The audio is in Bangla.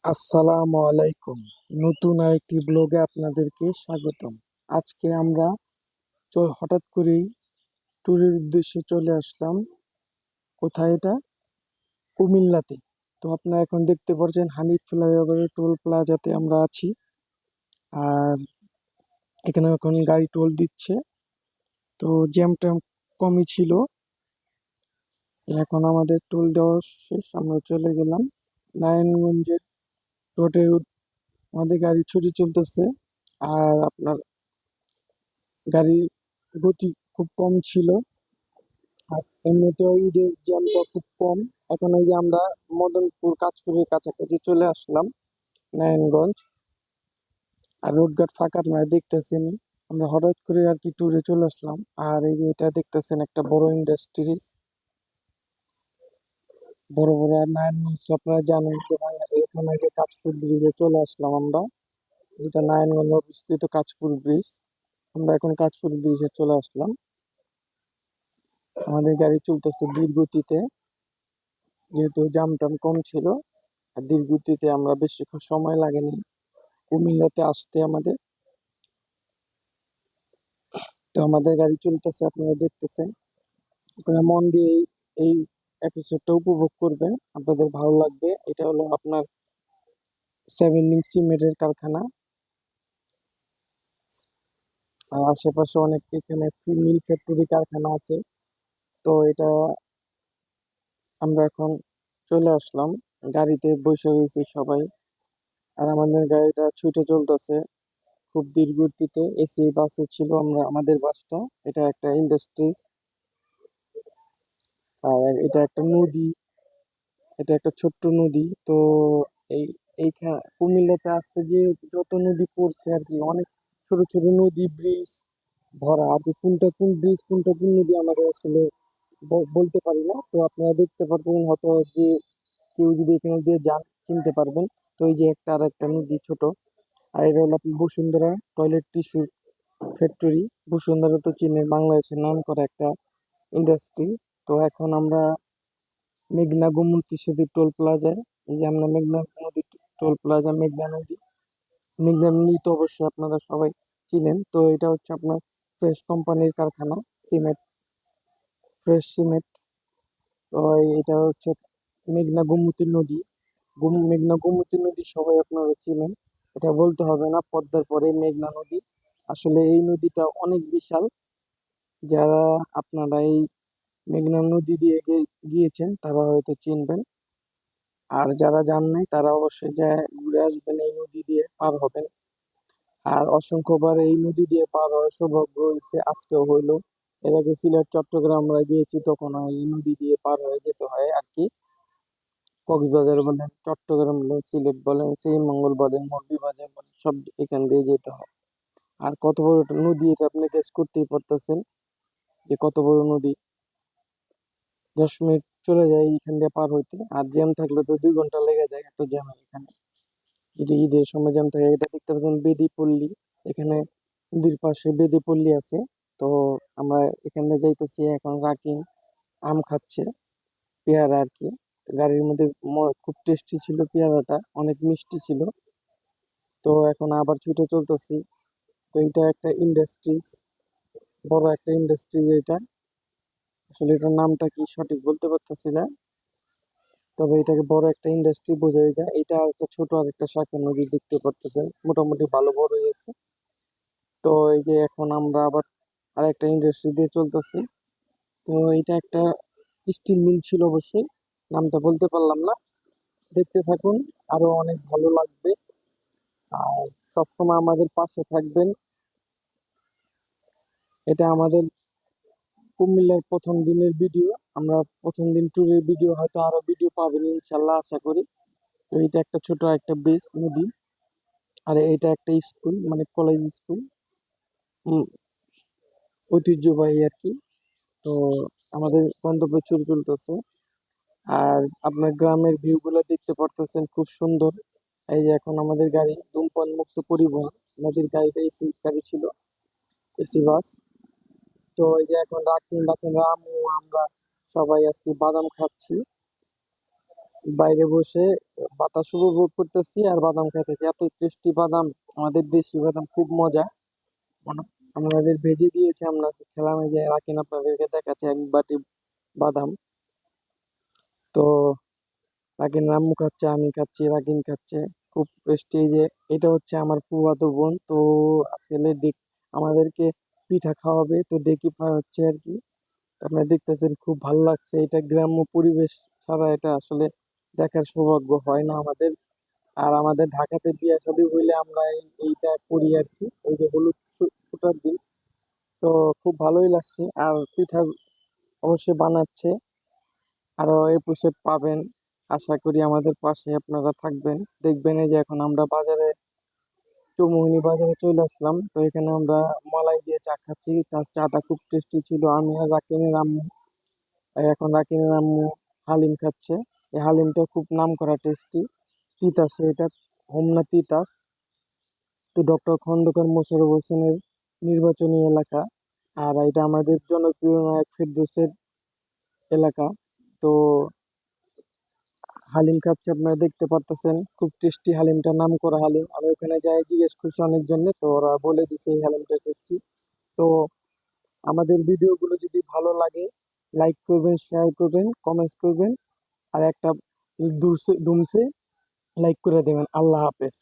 আসসালামু আলাইকুম। নতুন আরেকটি ব্লগে আপনাদেরকে স্বাগতম। আজকে আমরা হঠাৎ করেই ট্যুরের উদ্দেশ্যে চলে আসলাম। কোথায় এটা? কুমিল্লাতে। তো আপনারা এখন দেখতে পাচ্ছেন হানিফ ফ্লাইওভারের টোল প্লাজাতে আমরা আছি। আর এখানে এখন গাড়ি টোল দিচ্ছে। তো জ্যাম ট্যাম কমই ছিল। এখন আমাদের টোল দেওয়া শেষ, আমরা চলে গেলাম নারায়ণগঞ্জের রোডে। আমাদের গাড়ি ছুটে চলতেছে। আর আপনার গাড়ির গতি খুব কম ছিল। আর এমনিতেও ঈদের জ্যামটা খুব কম। এখন এই যে আমরা মদনপুর কাঁচপুরের কাছাকাছি চলে আসলাম, নারায়ণগঞ্জ। আর রোডঘাট ফাঁকা আপনারা দেখতেছেন। আমরা হঠাৎ করে আর কি ট্যুরে চলে আসলাম। আর এই যে এটা দেখতেছেন একটা বড় ইন্ডাস্ট্রিজ, বড় বড়। আর নারায়ণগঞ্জ তো আপনারা জানেন যে এখানে যে কাঁচপুর ব্রিজে চলে আসলাম আমরা, যেটা নারায়ণগঞ্জ অবস্থিত কাঁচপুর ব্রিজ। আমরা এখন কাঁচপুর ব্রিজে চলে আসলাম। আমাদের গাড়ি চলতেছে ধীর গতিতে, যেহেতু জাম টাম কম ছিল। আর ধীর গতিতে, আমরা বেশিক্ষণ সময় লাগেনি কুমিল্লাতে আসতে আমাদের। তো আমাদের গাড়ি চলতেছে, আপনারা দেখতেছেন। আপনারা মন দিয়ে এই এপিসোডটা উপভোগ করবেন, আপনাদের ভালো লাগবে। এটা হলো আপনার সেভেন লিঙ্ক সিমেন্টের কারখানা। আর আশেপাশে অনেক এখানে মিল ফ্যাক্টরি কারখানা আছে। তো এটা আমরা এখন চলে আসলাম, গাড়িতে বসে রয়েছি সবাই। আর আমাদের গাড়িটা ছুটে চলতেছে খুব ধীর গতিতে। এসি বাসে ছিল আমরা, আমাদের বাসটা। এটা একটা ইন্ডাস্ট্রিজ। আর এটা একটা নদী, এটা একটা ছোট্ট নদী। তো এই এইখানে কুমিল্লাতে আসতে যে যত নদী পড়ছে আর কি, অনেক ছোট ছোট নদী, ব্রিজ ভরা আর কি। কোনটা কোন ব্রিজ, কোনটা কোন নদী আমাদের আসলে বলতে পারি না। তো আপনারা দেখতে পারবেন হয়তো, যে কেউ যদি এখানে দিয়ে যান চিনতে পারবেন। তো এই যে একটা আর একটা নদী ছোট। আর এটা হলো আপনার Bashundhara toilet tissue factory. Bashundhara তো চীনের, বাংলাদেশের নাম করা একটা ইন্ডাস্ট্রি। তো এখন আমরা মেঘনা গোমতী সেতু টোল প্লাজায়। এই যে আমরা মেঘনা নদী টোল প্লাজা, মেঘনা নদী। মেঘনা নদী তো অবশ্যই আপনারা সবাই চিনেন। তো এটা হচ্ছে আপনার ফ্রেশ কোম্পানির কারখানা, সিমেন্ট, ফ্রেশ সিমেন্ট। তো এটা হচ্ছে মেঘনা গোমতী নদী। মেঘনা গোমতী নদী সবাই আপনারা চিনেন, এটা বলতে হবে না। পদ্মার পরে মেঘনা নদী। আসলে এই নদীটা অনেক বিশাল। যারা আপনারা এই মেঘনা নদী দিয়ে গিয়েছেন তারা হয়তো চিনবেন। আর যারা যান নাই তারা অবশ্যই যায় ঘুরে আসবেন, এই নদী দিয়ে পার হবেন। আর অসংখ্যবার এই নদী দিয়ে পার হওয়ার সৌভাগ্য হয়েছে, আজকেও হইলো। এর আগে সিলেট চট্টগ্রাম আমরা গিয়েছি, তখন এই নদী দিয়ে পার হয়ে যেতে হয় আর কি। কক্সবাজার বলেন, চট্টগ্রাম বলেন, সিলেট বলেন, শ্রীমঙ্গল বলেন, মৌলভীবাজার বলেন, সব এখান দিয়ে যেতে হয়। আর কত বড় একটা নদী এটা আপনি গেস করতেই পারতেছেন, যে কত বড় নদী। 10 মিনিট চলে যায় এখান দিয়ে পার হইতে। আর জ্যাম থাকলে তো 2 ঘন্টা লেগে যায়, এত জ্যাম এখানে। যদি ঈদের সময় জ্যাম থাকে। এটা দেখতে পাচ্ছেন বেদিপল্লী। এখানে নদীর পাশে বেদিপল্লী আছে। তো আমরা এখানে যাইতেছি এখন। রাকিন আম খাচ্ছে, পেয়ারা আর কি। তো গাড়ির মধ্যে খুব টেস্টি ছিল পেয়ারাটা, অনেক মিষ্টি ছিল। তো এখন আবার ছুটে চলতেছি। তো এটা একটা ইন্ডাস্ট্রিজ, বড় একটা ইন্ডাস্ট্রিজ এটা। আসলে এটার নামটা কি সঠিক বলতে পারতেছি না, তবে এটাকে বড় একটা ইন্ডাস্ট্রি বোঝাই যায়। এটা একটা ছোট আর একটা শাখা নদী দেখতে পারতেছেন, মোটামুটি ভালো বড় হয়েছে। তো এই যে এখন আমরা আবার আর একটা ইন্ডাস্ট্রি দিয়ে চলতেছি। তো এটা একটা স্টিল মিল ছিল অবশ্যই, নামটা বলতে পারলাম না। দেখতে থাকুন, আরো অনেক ভালো লাগবে। আর সবসময় আমাদের পাশে থাকবেন। এটা আমাদের কুমিল্লার প্রথম দিনের ভিডিও। আমরা প্রথম দিন ট্যুরের ভিডিও, হয়তো আরো ভিডিও পাবেন ইনশাল্লাহ, আশা করি। তো এটা একটা ছোট একটা ব্রিজ, নদী। আর এটা একটা স্কুল, মানে কলেজ স্কুল, ঐতিহ্যবাহী আর কি। তো আমাদের গন্তব্যে ছুটে চলতেছে। আর আপনার গ্রামের ভিউ গুলো দেখতে পারতেছেন, খুব সুন্দর। এই যে এখন আমাদের গাড়ি ধূমপান মুক্ত পরিবহন। আমাদের গাড়িটা এসি গাড়ি ছিল, এসি বাস। তো এই যে এখন রাকিন রাকিন রামু, আমরা সবাই আজকে বাদাম খাচ্ছি। বাইরে বসে বাতাস উপভোগ করতেছি আর বাদাম খাইতেছি। এত টেস্টি বাদাম, আমাদের দেশি বাদাম, খুব মজা। আমাদের ভেজে দিয়েছে, আমরা খেলাম, এই যে রাকিন আপনাদেরকে দেখাচ্ছে এক বাটি বাদাম। তো রাকিন রাম্মু খাচ্ছে, আমি খাচ্ছি, রাকিন খাচ্ছে, খুব টেস্টি। এই যে এটা হচ্ছে আমার ফুফাতো বোন, তো আসলে আমাদেরকে পিঠা খাওয়াবে, তো ডেকে হচ্ছে আর কি। তো আপনারা দেখতেছেন, খুব ভালো লাগছে। এটা গ্রাম্য পরিবেশ ছাড়া এটা আসলে দেখার সৌভাগ্য হয় না আমাদের। আর আমাদের ঢাকাতে বিয়ে শাদী হইলে আমরা এইটা করি আর কি, ওই যে হলুদ ফোঁটার দিন। তো খুব ভালোই লাগছে। আর পিঠা অবশ্যই বানাচ্ছে, আরো এপিসোড পাবেন। আশা করি আমাদের পাশে আপনারা থাকবেন, দেখবেন। এই যে এখন আমরা বাজারে, চৌমুহনী বাজারে চলে আসলাম। তো এখানে আমরা মালাই দিয়ে চা খাচ্ছি, তার চাটা খুব টেস্টি ছিল। আমি আর রাকিনের আম্মু, আর এখন রাকিনের আম্মু হালিম খাচ্ছে। এই হালিমটা খুব নাম করা টেস্টি, তিতাস এটা, হোমনা তিতাস। তো ডক্টর খন্দকার মোশাররফ হোসেনের নির্বাচনী এলাকা, আর এটা আমাদের জনপ্রিয় নায়ক ফেরদৌসের এলাকা। তো হালিম খাচ্ছে, আপনারা দেখতে পারতেছেন, খুব টেস্টি হালিমটা, নাম করা হালিম। আমি ওখানে যাই জিজ্ঞেস করছি অনেকজনে, তো ওরা বলে দিছে এই হালিমটা টেস্টি। তো আমাদের ভিডিওগুলো যদি ভালো লাগে, লাইক করবেন, শেয়ার করবেন, কমেন্টস করবেন, আর একটা দুমসে লাইক করে দেবেন। আল্লাহ হাফেজ।